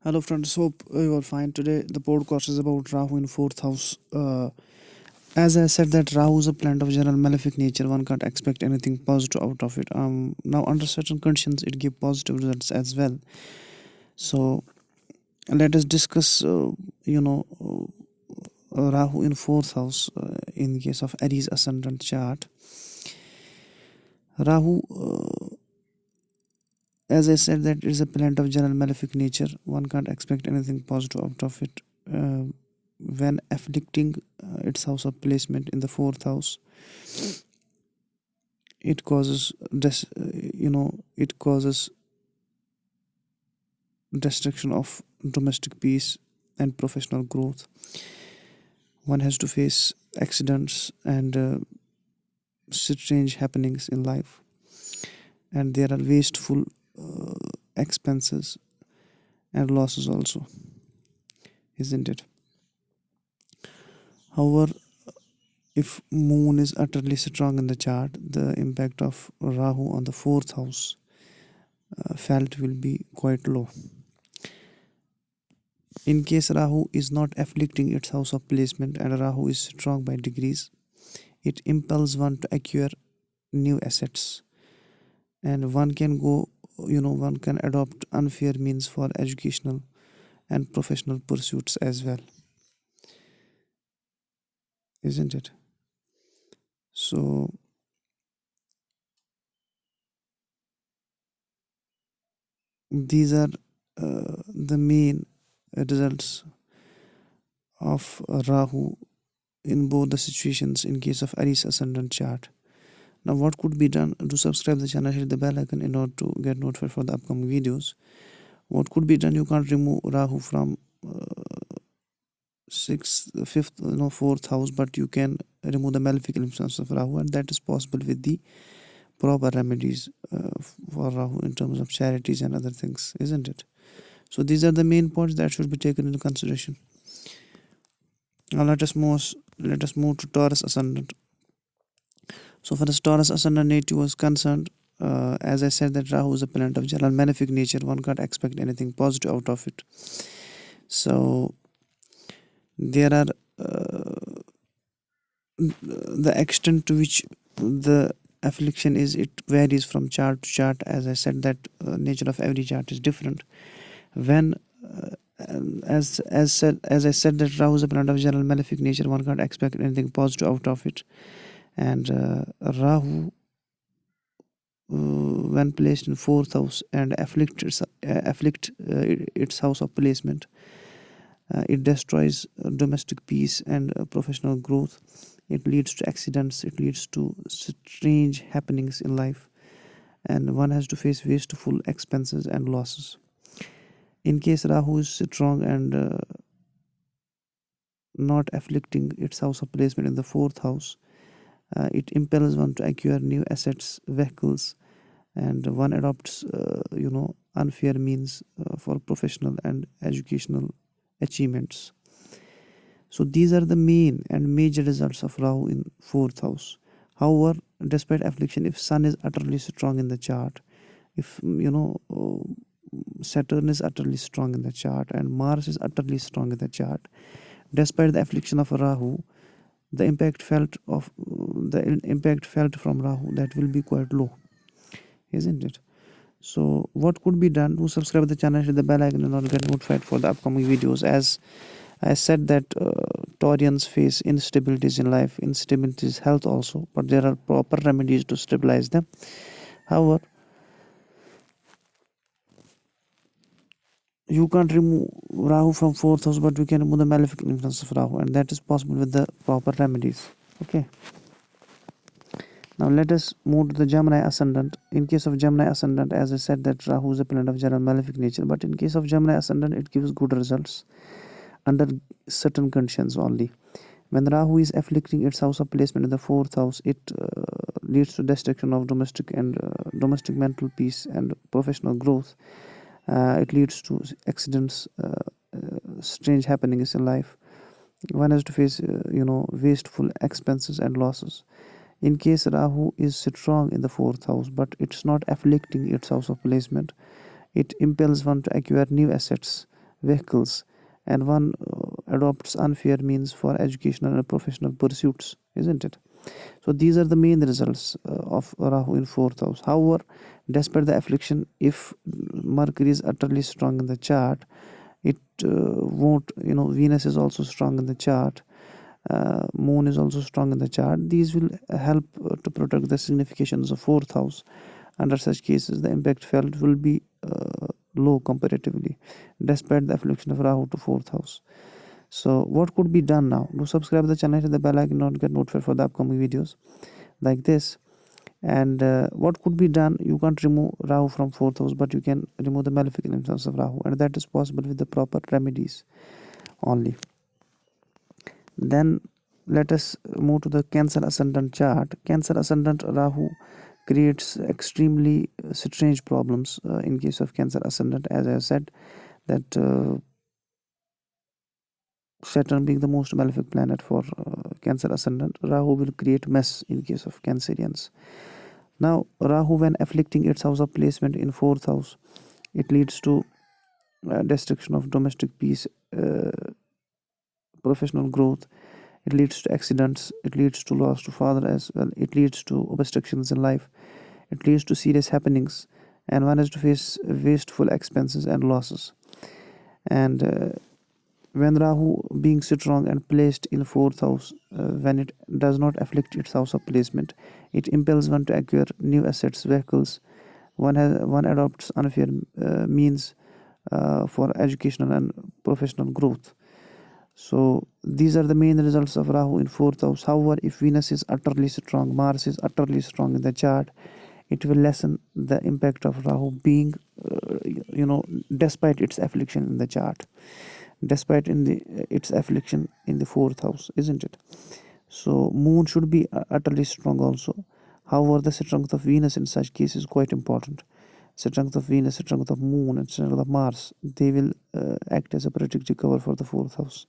Hello friends, hope you are fine. Today the podcast is about Rahu in fourth house. As I said that Rahu is a planet of general malefic nature, one can't expect anything positive out of it. Now under certain conditions it gives positive results as well. So let us discuss Rahu in fourth house in case of Aries ascendant chart. Rahu, as I said, that it is a planet of general malefic nature. One can't expect anything positive out of it. When afflicting its house of placement in the fourth house, it causes destruction of domestic peace and professional growth. One has to face accidents and strange happenings in life, and there are wasteful expenses and losses also, isn't it? However, if moon is utterly strong in the chart, the impact of Rahu on the fourth house felt will be quite low. In case Rahu is not afflicting its house of placement and Rahu is strong by degrees, it impels one to acquire new assets, and one can adopt unfair means for educational and professional pursuits as well, isn't it? So these are the main results of Rahu in both the situations in case of Aries ascendant chart. Now what could be done? Do subscribe the channel, hit the bell icon in order to get notified for the upcoming videos. What could be done? You can't remove Rahu from fourth house, but you can remove the malefic influence of Rahu, and that is possible with the proper remedies for Rahu in terms of charities and other things, isn't it? So these are the main points that should be taken into consideration. Now let us move to Taurus ascendant. So for the Taurus ascendant native was concerned, as I said that Rahu is a planet of general malefic nature, one can't expect anything positive out of it. So there are the extent to which the affliction is, it varies from chart to chart. As I said that nature of every chart is different. When as I said that Rahu is a planet of general malefic nature, one can't expect anything positive out of it. And Rahu, when placed in fourth house and afflict its house of placement, it destroys domestic peace and professional growth. It leads to accidents, it leads to strange happenings in life, and one has to face wasteful expenses and losses. In case Rahu is strong and not afflicting its house of placement in the fourth house, it impels one to acquire new assets, vehicles, and one adopts unfair means for professional and educational achievements. So these are the main and major results of Rahu in fourth house. However, despite affliction, if Sun is utterly strong in the chart, if Saturn is utterly strong in the chart and Mars is utterly strong in the chart, despite the affliction of Rahu, the impact felt from Rahu, that will be quite low, isn't it? So what could be done? To subscribe the channel, hit the bell icon and get notified for the upcoming videos. As I said that Taurians face instabilities in life, instabilities health also, but there are proper remedies to stabilize them. However, you can't remove Rahu from fourth house, but you can remove the malefic influence of Rahu, and that is possible with the proper remedies. Okay. Now let us move to the Gemini ascendant. In case of Gemini ascendant, as I said that Rahu is a planet of general malefic nature, but in case of Gemini ascendant, it gives good results under certain conditions only. When Rahu is afflicting its house of placement in the fourth house, it leads to destruction of domestic mental peace and professional growth. It leads to accidents, strange happenings in life. One has to face wasteful expenses and losses. In case Rahu is strong in the fourth house, but it's not afflicting its house of placement, it impels one to acquire new assets, vehicles, and one adopts unfair means for educational and professional pursuits, isn't it? So these are the main results of Rahu in fourth house. However, despite the affliction, if Mercury is utterly strong in the chart, it won't, Venus is also strong in the chart, Moon is also strong in the chart. These will help to protect the significations of fourth house. Under such cases, the impact felt will be low comparatively, despite the affliction of Rahu to fourth house. So what could be done now? Do subscribe the channel, hit the bell icon, not get notified for the upcoming videos like this. And what could be done? You can't remove Rahu from fourth house, but you can remove the malefic influence of Rahu, and that is possible with the proper remedies only. Then let us move to the Cancer ascendant chart. Cancer ascendant Rahu creates extremely strange problems in case of Cancer ascendant. As I said, that Saturn being the most malefic planet for Cancer ascendant, Rahu will create mess in case of Cancerians. Now, Rahu, when afflicting its house of placement in fourth house, it leads to destruction of domestic peace, professional growth. It leads to accidents. It leads to loss to father as well. It leads to obstructions in life. It leads to serious happenings, and one has to face wasteful expenses and losses. And when Rahu being strong and placed in fourth house, when it does not afflict its house of placement, it impels one to acquire new assets, vehicles. One adopts unfair means for educational and professional growth. So these are the main results of Rahu in fourth house. However, if Venus is utterly strong, Mars is utterly strong in the chart, it will lessen the impact of Rahu being, despite its affliction in the chart, despite its affliction in the fourth house, isn't it? So Moon should be utterly strong also. However, the strength of Venus in such case is quite important. Strength of Venus, strength of Moon, and strength of Mars, they will act as a protective cover for the fourth house.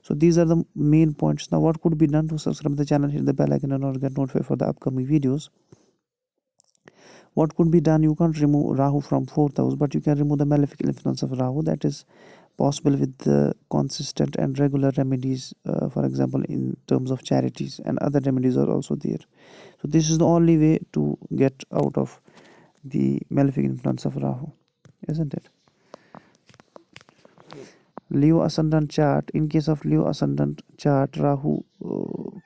So these are the main points. Now, what could be done? To subscribe the channel, hit the bell icon, and not get notified for the upcoming videos. What could be done? You can't remove Rahu from fourth house, but you can remove the malefic influence of Rahu. That is possible with the consistent and regular remedies, for example, in terms of charities, and other remedies are also there. So this is the only way to get out of the malefic influence of Rahu, isn't it? Leo ascendant chart. In case of Leo ascendant chart, Rahu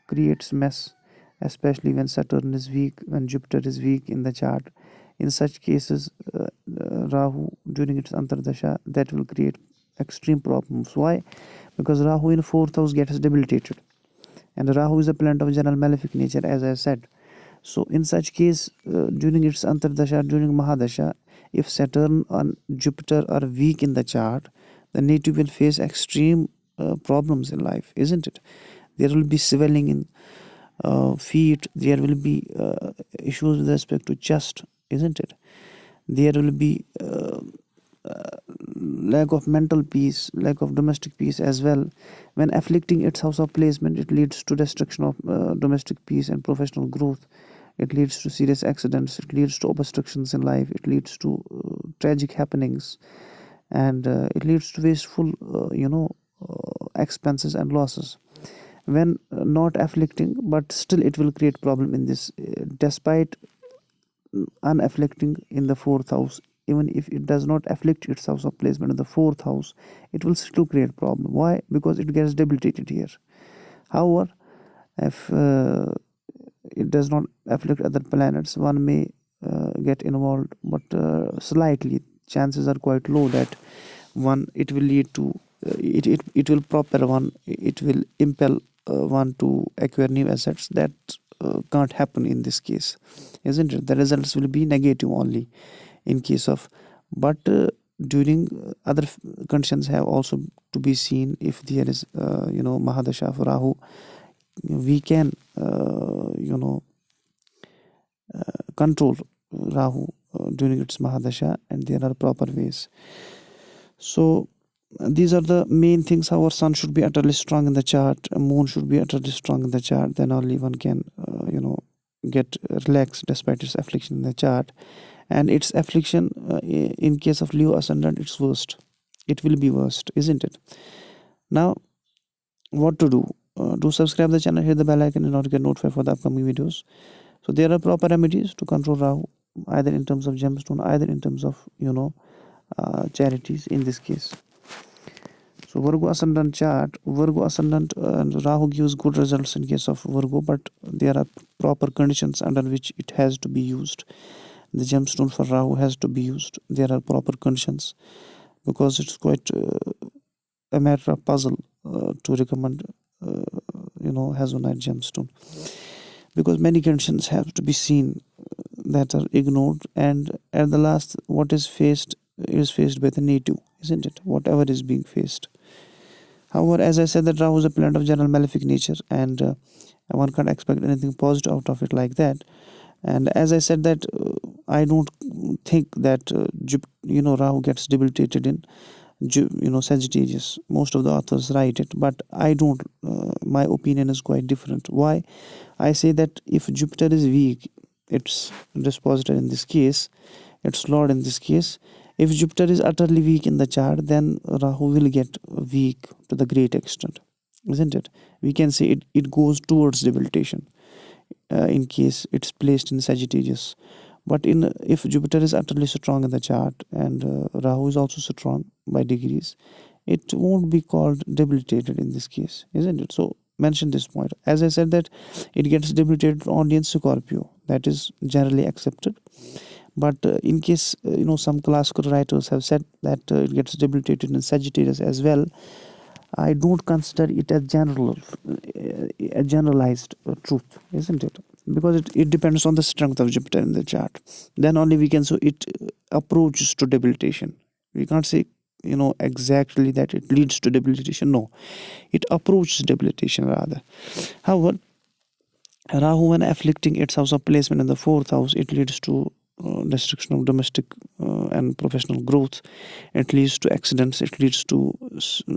creates mess, especially when Saturn is weak, when Jupiter is weak in the chart. In such cases, Rahu during its Antardasha, that will create extreme problems. Why? Because Rahu in fourth house gets debilitated, and Rahu is a planet of general malefic nature, as I said. So in such case, during its Antardasha, during Mahadasha, if Saturn and Jupiter are weak in the chart, the native will face extreme problems in life, isn't it? There will be swelling in feet. There will be issues with respect to chest, isn't it? There will be lack of mental peace, lack of domestic peace as well. When afflicting its house of placement, it leads to destruction of domestic peace and professional growth. It leads to serious accidents. It leads to obstructions in life. It leads to tragic happenings, and it leads to wasteful, expenses and losses. When not afflicting, but still it will create problem in this, despite unafflicting in the fourth house. Even if it does not afflict its house of placement in the fourth house, it will still create problem. Why? Because it gets debilitated here. However, if it does not afflict other planets, one may get involved, but slightly. Chances are quite low that it will lead to it will propel one, it will impel one to acquire new assets. That can't happen in this case, isn't it? The results will be negative only in case of, but during other conditions have also to be seen. If there is Mahadasha of Rahu, we can control Rahu during its Mahadasha, and there are proper ways. So these are the main things. Our sun should be utterly strong in the chart, moon should be utterly strong in the chart, then only one can get relaxed despite its affliction in the chart. And its affliction in case of Leo ascendant, it's worst. it will be worst, isn't it? Now, what to do? Do subscribe the channel, hit the bell icon in order to get notified for the upcoming videos. So there are proper remedies to control Rahu, either in terms of gemstone, either in terms of charities in this case. So Virgo ascendant chart, Virgo ascendant and Rahu gives good results in case of Virgo, but there are proper conditions under which it has to be used. The gemstone for Rahu has to be used. There are proper conditions, because it's quite a matter of puzzle to recommend Hazonite gemstone, because many conditions have to be seen that are ignored, and at the last what is faced by the native, isn't it? Whatever is being faced. However, as I said, that Rahu is a planet of general malefic nature, and one can't expect anything positive out of it like that. And as I said that I don't think that Rahu gets debilitated in Sagittarius. Most of the authors write it, but I don't. My opinion is quite different. Why? I say that if Jupiter is weak, its dispositor in this case, its lord in this case, if Jupiter is utterly weak in the chart, then Rahu will get weak to the great extent, isn't it? We can say it goes towards debilitation in case it's placed in Sagittarius. But if Jupiter is utterly strong in the chart, and Rahu is also strong by degrees, it won't be called debilitated in this case, isn't it? So mention this point. As I said that it gets debilitated only in Scorpio, that is generally accepted. But in case some classical writers have said that it gets debilitated in Sagittarius as well, I don't consider it as a generalized truth, isn't it? Because it depends on the strength of Jupiter in the chart. Then only we can say it approaches to debilitation. We can't say exactly that it leads to debilitation. No, it approaches debilitation rather. However, Rahu, when afflicting its house of placement in the 4th house, it leads to destruction of domestic and professional growth. It leads to accidents. It leads to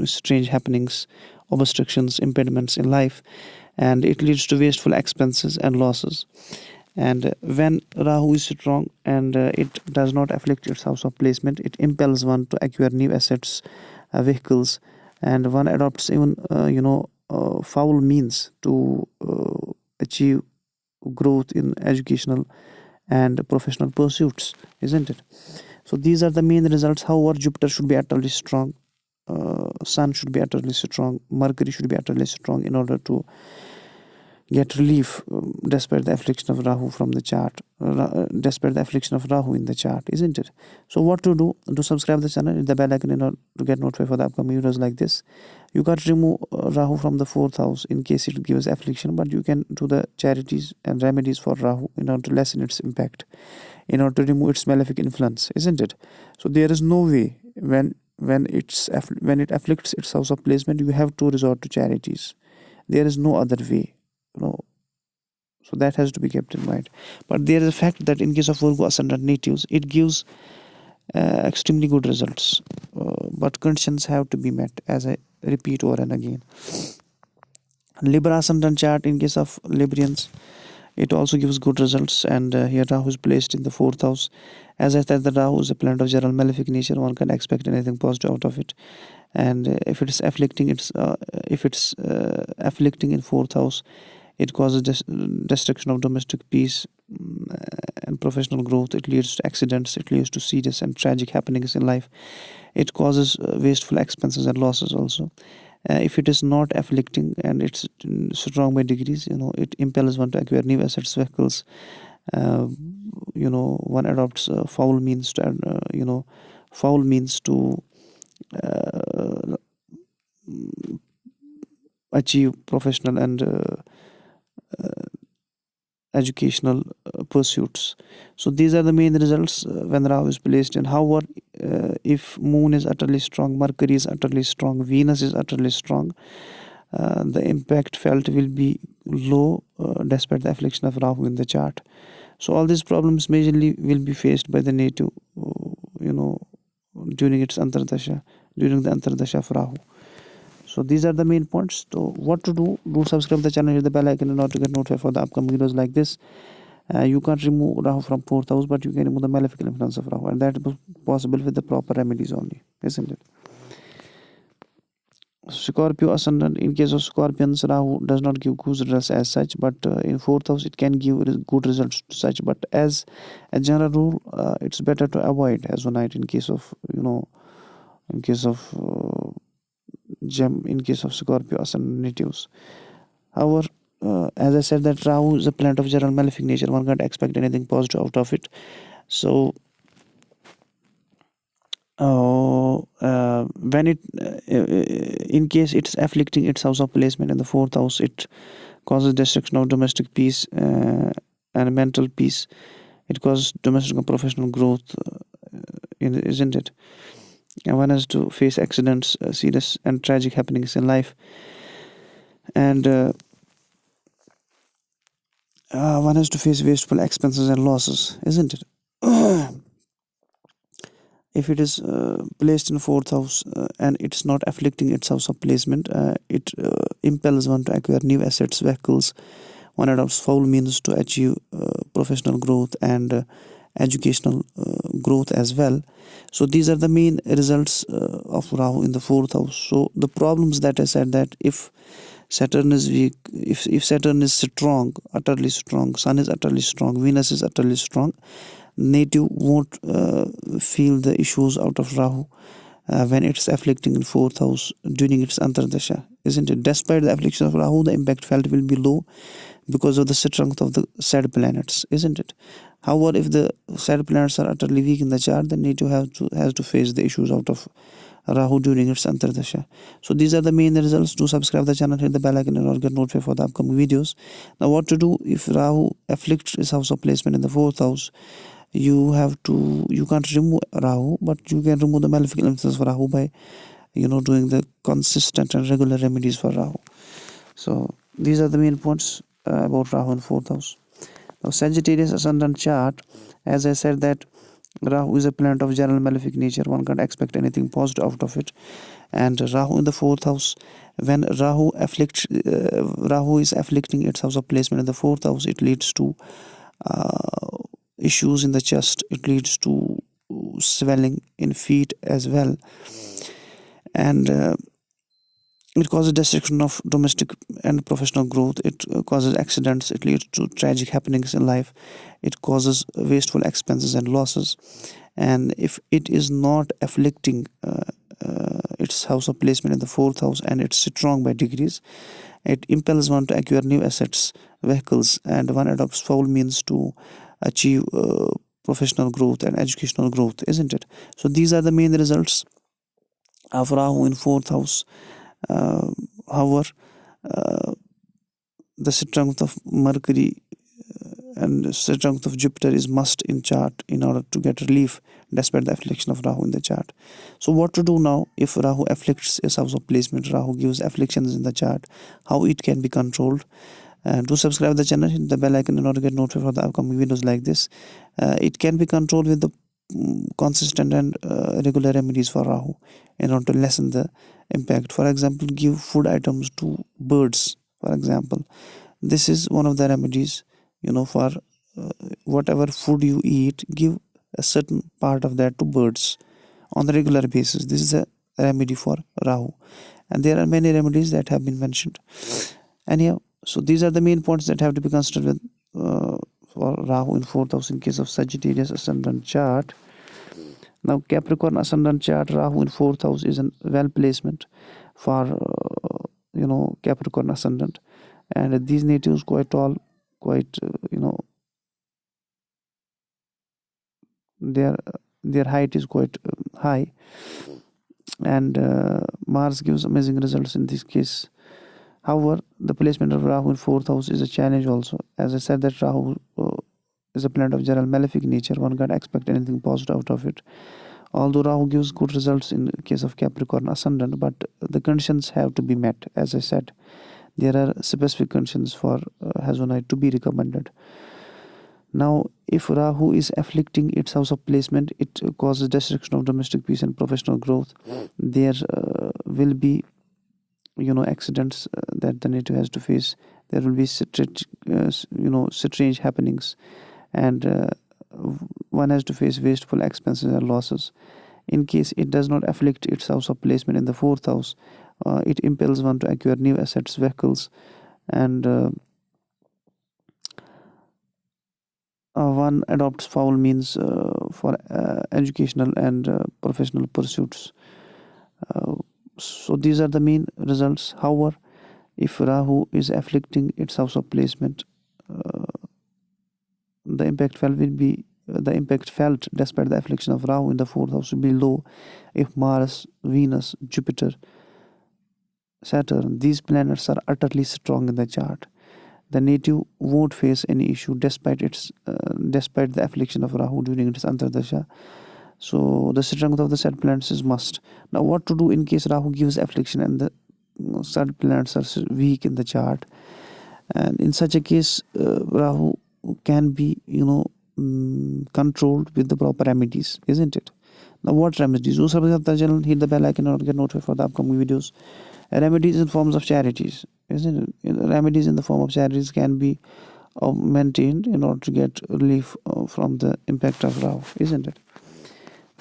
strange happenings, obstructions, impediments in life, and it leads to wasteful expenses and losses. And when Rahu is strong and it does not afflict its house of placement, it impels one to acquire new assets, vehicles, and one adopts even foul means to achieve growth in educational and professional pursuits, isn't it? So these are the main results. However, Jupiter should be utterly strong, Sun should be utterly strong, Mercury should be utterly strong in order to get relief despite the affliction of Rahu from the chart, despite the affliction of Rahu in the chart, isn't it? So what to do? Do subscribe the channel, hit the bell icon in order to get notified for the upcoming videos like this. You can't remove Rahu from the 4th house in case it gives affliction, but you can do the charities and remedies for Rahu in order to lessen its impact, in order to remove its malefic influence, isn't it? So there is no way when it afflicts its house of placement, you have to resort to charities. There is no other way. So that has to be kept in mind. But there is a fact that in case of Virgo ascendant natives, it gives extremely good results, but conditions have to be met, as I repeat over and again. Libra ascendant chart, in case of Librians, it also gives good results, and here Rahu is placed in the 4th house. As I said, the Rahu is a planet of general malefic nature. One can expect anything positive out of it. And if it's afflicting in 4th house, it causes destruction of domestic peace and professional growth. It leads to accidents. It leads to serious and tragic happenings in life. It causes wasteful expenses and losses also. If it is not afflicting and it's strong by degrees, it impels one to acquire new assets, vehicles. One adopts foul means to achieve professional and educational pursuits. So these are the main results when Rahu is placed in. However, if Moon is utterly strong, Mercury is utterly strong, Venus is utterly strong, the impact felt will be low despite the affliction of Rahu in the chart. So all these problems majorly will be faced by the native, during its Antardasha, during the Antardasha of Rahu. So these are the main points. So what to do? Do subscribe the channel, hit the bell icon in order to get notified for the upcoming videos like this. You can't remove Rahu from 4th house, but you can remove the malefic influence of Rahu, and that is possible with the proper remedies only, isn't it? Scorpio ascendant. In case of Scorpions, Rahu does not give good results as such, but in fourth house it can give good results such. But as a general rule, it's better to avoid as one night in case of in case of in case of Scorpio ascendant natives. However, as I said, that Rahu is a planet of general malefic nature. One can't expect anything positive out of it. So when it in case it's afflicting its house of placement in the fourth house, it causes destruction of domestic peace and mental peace. It causes domestic and professional growth, isn't it? And one has to face accidents, serious and tragic happenings in life, and one has to face wasteful expenses and losses, isn't it? If it is placed in fourth house and it's not afflicting its house of placement, it impels one to acquire new assets, vehicles. One adopts foul means to achieve professional growth and educational growth as well. So these are the main results of Rahu in the fourth house. So the problems that I said, that if Saturn is weak, if Saturn is strong, utterly strong, Sun is utterly strong, Venus is utterly strong, native won't feel the issues out of Rahu when it's afflicting in fourth house during its Antardasha, isn't it? Despite the affliction of Rahu, the impact felt will be low because of the strength of the said planets, isn't it? However, if the said planets are utterly weak in the chart, then native has to face the issues out of Rahu during its Antardasha. So these are the main results. Do subscribe the channel, hit the bell icon, and get notified for the upcoming videos. Now, what to do if Rahu afflicts his house of placement in the fourth house? You can't remove Rahu, but you can remove the malefic influence for Rahu by doing the consistent and regular remedies for Rahu. So these are the main points about Rahu in fourth house. Now, Sagittarius ascendant chart, as I said, that Rahu is a planet of general malefic nature. One can't expect anything positive out of it. And Rahu in the fourth house, when Rahu is afflicting its house of placement in the fourth house, it leads to issues in the chest. It leads to swelling in feet as well, and it causes destruction of domestic and professional growth. It causes accidents. It leads to tragic happenings in life. It causes wasteful expenses and losses. And if it is not afflicting its house of placement in the fourth house and it's strong by degrees, it impels one to acquire new assets, vehicles, and one adopts foul means to achieve professional growth and educational growth, isn't it? So these are the main results of Rahu in fourth house. However, the strength of Mercury and strength of Jupiter is must in chart in order to get relief despite the affliction of Rahu in the chart. So what to do now if Rahu afflicts a house of placement? Rahu gives afflictions in the chart, how it can be controlled. Do subscribe the channel, hit the bell icon in order to get notified for the upcoming videos like this. It can be controlled with the consistent and regular remedies for Rahu in order to lessen the impact. For example, give food items to birds. For example, this is one of the remedies. For whatever food you eat, give a certain part of that to birds on a regular basis. This is a remedy for Rahu, and there are many remedies that have been mentioned. Anyhow, so these are the main points that have to be considered for Rahu in fourth house in case of Sagittarius ascendant chart. Now, Capricorn ascendant chart, Rahu in fourth house is a well placement for Capricorn ascendant, and these natives quite tall, quite their height is quite high, and Mars gives amazing results in this case. However, the placement of Rahu in fourth house is a challenge also. As I said, that Rahu is a planet of general malefic nature. One can't expect anything positive out of it. Although Rahu gives good results in the case of Capricorn ascendant, but the conditions have to be met. As I said, there are specific conditions for Hazonite to be recommended. Now, if Rahu is afflicting its house of placement, it causes destruction of domestic peace and professional growth. There will be accidents that the native has to face. There will be strange happenings, and one has to face wasteful expenses and losses. In case it does not afflict its house of placement in the fourth house, It impels one to acquire new assets, vehicles, and one adopts foul means for educational and professional pursuits. So these are the main results. However, if Rahu is afflicting its house of placement, the impact felt despite the affliction of Rahu in the fourth house will be low if Mars, Venus, Jupiter, Saturn, these planets are utterly strong in the chart. The native won't face any issue despite the affliction of Rahu during its Antardasha. So the strength of the said planets is must. Now what to do in case Rahu gives affliction and the said planets are weak in the chart? And in such a case, Rahu can be controlled with the proper remedies, isn't it? Now what remedies? Do subscribe to the channel, hit the bell icon, or get notified for the upcoming videos. Remedies in forms of charities, isn't it? Remedies in the form of charities can be maintained in order to get relief from the impact of Rahu, isn't it?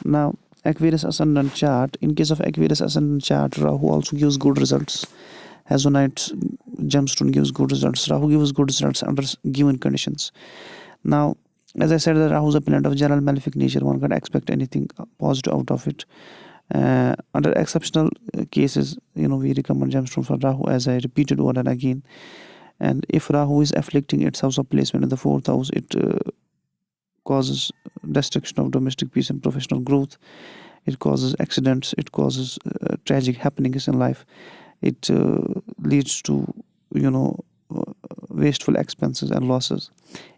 Now Aquarius ascendant chart. In case of Aquarius ascendant chart, Rahu also gives good results. Azonite gemstone gives good results. Rahu gives good results under given conditions. Now, as I said, that Rahu is a planet of general malefic nature. One can't expect anything positive out of it. Under exceptional cases, we recommend gemstone for Rahu, as I repeated over and again. And if Rahu is afflicting its house of placement in the fourth house, it causes destruction of domestic peace and professional growth. It causes accidents. It causes tragic happenings in life. It leads to wasteful expenses and losses.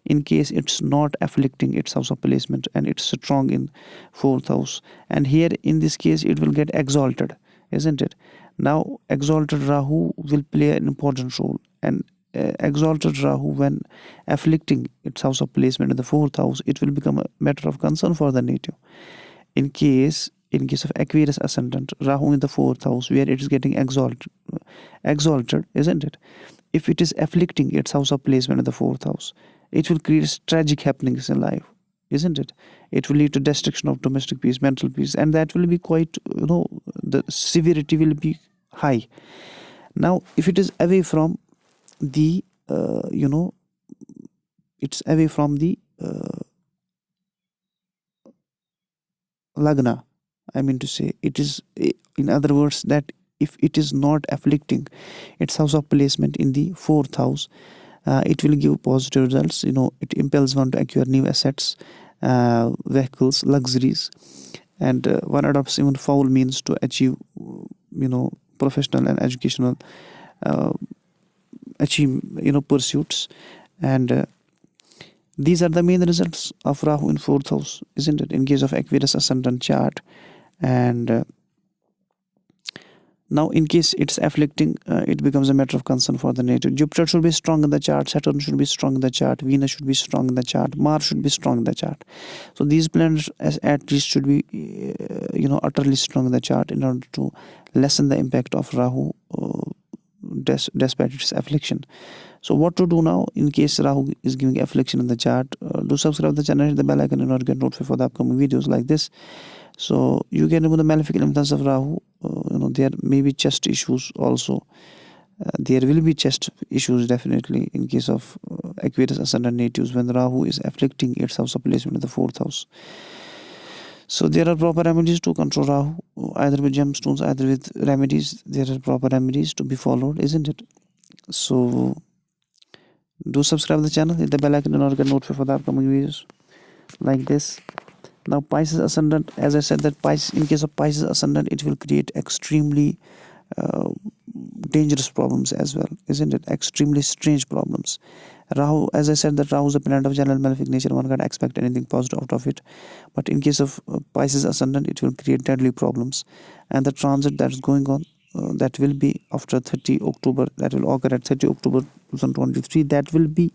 In case it's not afflicting its house of placement and it's strong in fourth house, and here in this case it will get exalted, isn't it? Now exalted Rahu will play an important role, and exalted Rahu, when afflicting its house of placement in the fourth house, it will become a matter of concern for the native. In case of Aquarius ascendant, Rahu in the fourth house, where it is getting exalted, isn't it? If it is afflicting its house of placement in the fourth house, it will create tragic happenings in life, isn't it? It will lead to destruction of domestic peace, mental peace, and that will be quite, the severity will be high. Now, if it is away from the, it's away from the Lagna, I mean to say, it is, in other words, that if it is not afflicting its house of placement in the fourth house, it will give positive results. It impels one to acquire new assets, vehicles, luxuries, and one adopts even foul means to achieve, professional and educational pursuits. And these are the main results of Rahu in fourth house, isn't it? In case of Aquarius ascendant chart. And now in case it's afflicting, it becomes a matter of concern for the native. Jupiter should be strong in the chart, Saturn should be strong in the chart, Venus should be strong in the chart, Mars should be strong in the chart. So these planets at least should be utterly strong in the chart in order to lessen the impact of Rahu despite its affliction. So what to do now in case Rahu is giving affliction in the chart? Do subscribe to the channel, hit the bell icon in order to get notified for the upcoming videos like this. So you can remove the malefic influence of Rahu. There may be chest issues also. There will be chest issues definitely in case of Aquarius ascendant natives when Rahu is afflicting its house of placement in the fourth house. So there are proper remedies to control Rahu, either with gemstones, either with remedies. There are proper remedies to be followed, isn't it? So do subscribe to the channel, hit the bell icon in order to get notified for the upcoming videos like this. Now Pisces ascendant, as I said, that in case of Pisces ascendant, it will create extremely dangerous problems as well, isn't it? Extremely strange problems. Rahu, as I said, that Rahu is a planet of general malefic nature. One can't expect anything positive out of it. But in case of Pisces ascendant, it will create deadly problems. And the transit that is going on, that will be after 30 October, that will occur at 30 October 2023. That will be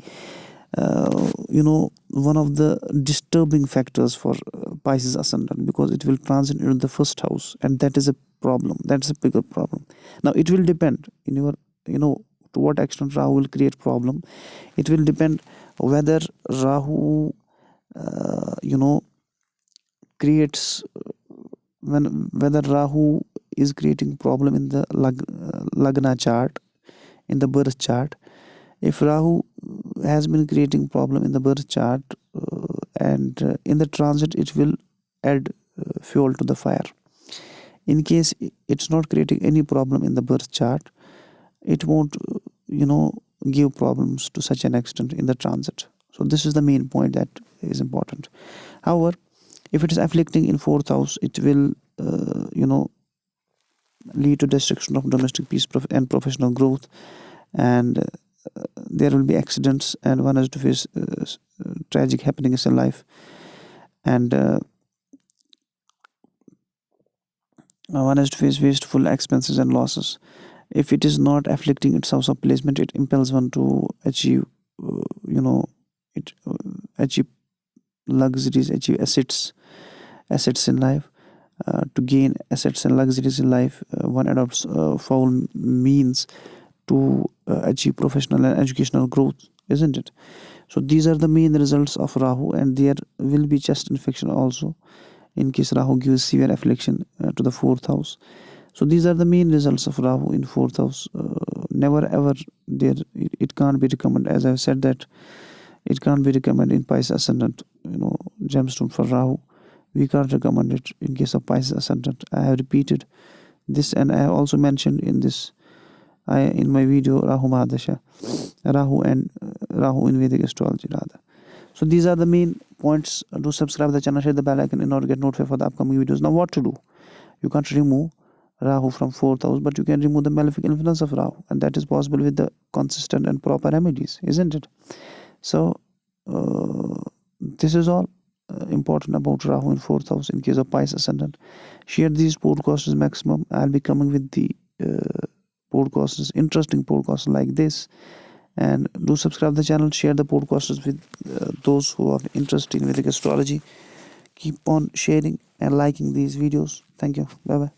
one of the disturbing factors for Pisces ascendant, because it will transit into the first house, and that is a problem. That's a bigger problem. Now it will depend in your to what extent Rahu will create problem. It will depend whether Rahu creates whether Rahu is creating problem in the Lagna chart, in the birth chart. If Rahu has been creating problem in the birth chart, and in the transit it will add fuel to the fire. In case it's not creating any problem in the birth chart, it won't give problems to such an extent in the transit. So this is the main point that is important. However, if it is afflicting in 4th house, it will lead to destruction of domestic peace and professional growth, and there will be accidents, and one has to face tragic happenings in life, and one has to face wasteful expenses and losses. If it is not afflicting its house of placement, it impels one to achieve achieve luxuries, achieve assets in life. To gain assets and luxuries in life, one adopts foul means to achieve professional and educational growth, isn't it? So these are the main results of Rahu, and there will be chest infection also in case Rahu gives severe affliction to the 4th house. So these are the main results of Rahu in 4th house. Never ever it can't be recommended, as I've said, that it can't be recommended in Pisces ascendant gemstone for Rahu. We can't recommend it in case of Pisces ascendant. I have repeated this, and I have also mentioned in my video Rahu Mahadasha, Rahu in Vedic astrology rather. So these are the main points. Do subscribe the channel, share the bell icon in order to get notified for the upcoming videos. Now what to do? You can't remove Rahu from 4th house, but you can remove the malefic influence of Rahu, and that is possible with the consistent and proper remedies, isn't it? So this is all important about Rahu in 4th house in case of Pisces ascendant. Share these podcasts maximum. I'll be coming with the podcasts, interesting podcasts like this, and do subscribe the channel, share the podcasts with those who are interested in Vedic astrology. Keep on sharing and liking these videos. Thank you. Bye bye.